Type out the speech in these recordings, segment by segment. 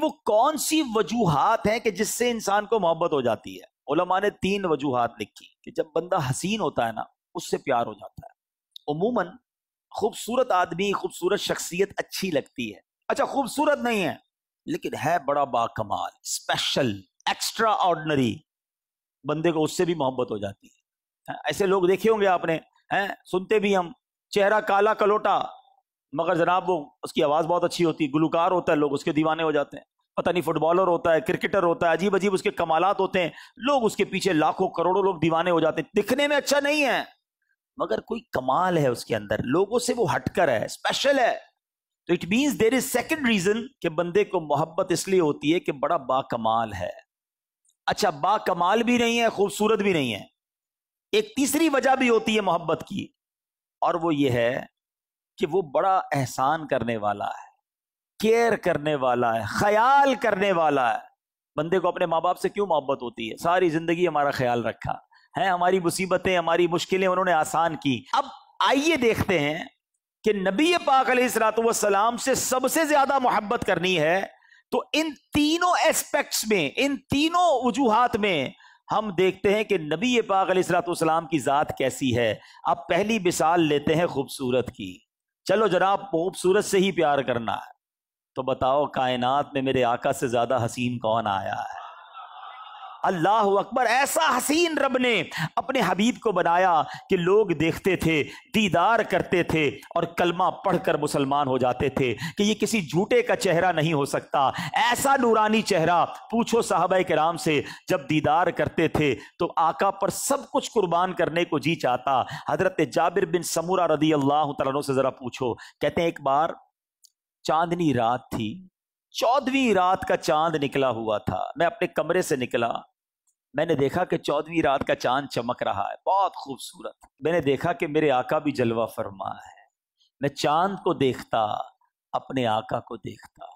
وہ کون سی وجوہات ہیں کہ جس سے انسان کو محبت ہو جاتی ہے؟ علماء نے 3 وجوہات لکھی کہ جب بندہ حسین ہوتا ہے نا اس سے پیار ہو جاتا ہے۔ عموماً خوبصورت آدمی، خوبصورت شخصیت اچھی لگتی ہے، اچھا خوبصورت نہیں ہے لیکن ہے بڑا باکمال، اسپیشل، ایکسٹرا آرڈنری، بندے کو اس سے بھی محبت ہو جاتی ہے۔ ایسے لوگ دیکھے ہوں گے آپ نے، سنتے بھی ہم، چہرہ کالا کلوٹا مگر جناب وہ اس کی آواز بہت اچھی ہوتی ہے، گلوکار ہوتا ہے، لوگ اس کے دیوانے ہو جاتے ہیں، پتہ نہیں فٹ بالر ہوتا ہے، کرکٹر ہوتا ہے، عجیب عجیب اس کے کمالات ہوتے ہیں، لوگ اس کے پیچھے لاکھوں کروڑوں لوگ دیوانے ہو جاتے ہیں، دکھنے میں اچھا نہیں ہے مگر کوئی کمال ہے اس کے اندر، لوگوں سے وہ ہٹ کر ہے، اسپیشل ہے۔ تو it means there is second reason کہ بندے کو محبت اس لیے ہوتی ہے کہ بڑا با کمال ہے۔ اچھا با کمال بھی نہیں ہے، خوبصورت بھی نہیں ہے، ایک تیسری وجہ بھی ہوتی ہے محبت کی، اور وہ یہ ہے کہ وہ بڑا احسان کرنے والا ہے، کیئر کرنے والا ہے، خیال کرنے والا ہے۔ بندے کو اپنے ماں باپ سے کیوں محبت ہوتی ہے؟ ساری زندگی ہمارا خیال رکھا ہے، ہماری مصیبتیں، ہماری مشکلیں انہوں نے آسان کی۔ اب آئیے دیکھتے ہیں کہ نبی پاک علیہ الصلوۃ والسلام سے سب سے زیادہ محبت کرنی ہے تو ان تینوں ایسپیکٹس میں، ان تینوں وجوہات میں ہم دیکھتے ہیں کہ نبی پاک علیہ الصلوۃ والسلام کی ذات کیسی ہے۔ اب پہلی مثال لیتے ہیں خوبصورت کی۔ چلو جناب خوبصورت سے ہی پیار کرنا ہے تو بتاؤ کائنات میں میرے آقا سے زیادہ حسین کون آیا ہے؟ اللہ اکبر! ایسا حسین رب نے اپنے حبیب کو بنایا کہ لوگ دیکھتے تھے، دیدار کرتے تھے اور کلمہ پڑھ کر مسلمان ہو جاتے تھے کہ یہ کسی جھوٹے کا چہرہ نہیں ہو سکتا، ایسا نورانی چہرہ۔ پوچھو صحابہ کرام سے، جب دیدار کرتے تھے تو آقا پر سب کچھ قربان کرنے کو جی چاہتا۔ حضرت جابر بن سمورہ رضی اللہ تعالیٰ عنہ سے ذرا پوچھو، کہتے ہیں ایک بار چاندنی رات تھی، 14ویں رات کا چاند نکلا ہوا تھا، میں اپنے کمرے سے نکلا، میں نے دیکھا کہ 14ویں رات کا چاند چمک رہا ہے، بہت خوبصورت۔ میں نے دیکھا کہ میرے آقا بھی جلوہ فرما ہے، میں چاند کو دیکھتا، اپنے آقا کو دیکھتا،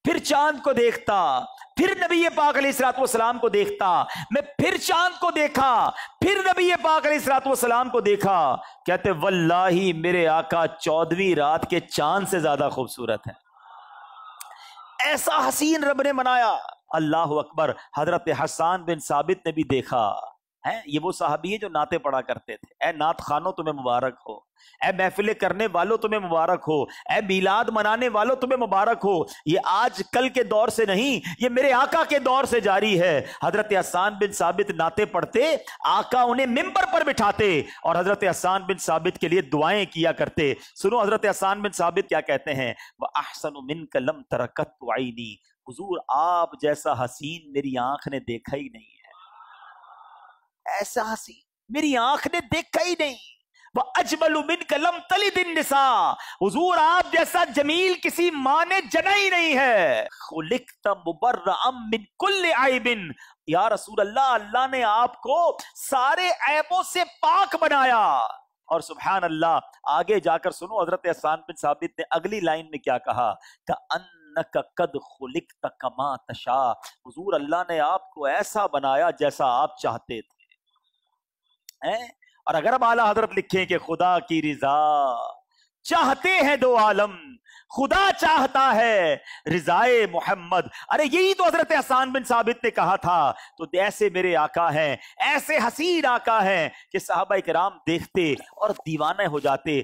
پھر چاند کو دیکھتا، پھر نبی پاک علیہ الصلوۃ والسلام کو دیکھتا، میں پھر چاند کو دیکھا، پھر نبی پاک علیہ الصلوۃ والسلام کو دیکھا۔ کہتے واللہ میرے آقا 14ویں رات کے چاند سے زیادہ خوبصورت ہے، ایسا حسین رب نے بنایا۔ اللہ اکبر! حضرت حسان بن ثابت نے بھی دیکھا ہے، یہ وہ صحابی ہے جو نعتیں پڑھا کرتے تھے۔ اے نعت خوانوں تمہیں مبارک ہو، اے محفلیں کرنے والوں تمہیں مبارک ہو، اے میلاد منانے والوں تمہیں مبارک ہو۔ یہ آج کل کے دور سے نہیں، یہ میرے آقا کے دور سے جاری ہے۔ حضرت حسان بن ثابت نعتیں پڑھتے، آقا انہیں ممبر پر بٹھاتے اور حضرت حسان بن ثابت کے لیے دعائیں کیا کرتے۔ سنو حضرت حسان بن ثابت کیا کہتے ہیں، وَأَحْسَنُ مِنْكَ لَمْ تَرَ قَطُّ عَيْنِي، حضور آپ جیسا حسین میری آنکھ نے دیکھا ہی نہیں ہے، ایسا حسین میری آنکھ نے دیکھا ہی نہیں۔ وَأَجْمَلُ مِنْكَ لَمْ تَلِدِ النِّسَاء، حضور آپ جیسا جمیل کسی ماں نے جنا ہی نہیں ہے۔ خُلِقْتَ مُبَرَّأً مِنْ كُلِّ عَيْبٍ، یا رسول اللہ، اللہ نے آپ کو سارے عیبوں سے پاک بنایا۔ اور سبحان اللہ آگے جا کر سنو حضرت حسان بن ثابت نے اگلی لائن میں کیا کہا، کہ قد خلقت کما تشاء، حضور اللہ نے آپ کو ایسا بنایا جیسا آپ چاہتے تھے۔ اور اگر ہم اعلیٰ حضرت لکھیں کہ خدا کی رضا چاہتے ہیں دو عالم، خدا چاہتا ہے رضائے محمد، ارے یہی تو حضرت حسان بن ثابت نے کہا تھا۔ تو ایسے میرے آقا ہیں، ایسے حسین آقا ہیں کہ صحابہ کرام دیکھتے اور دیوانے ہو جاتے۔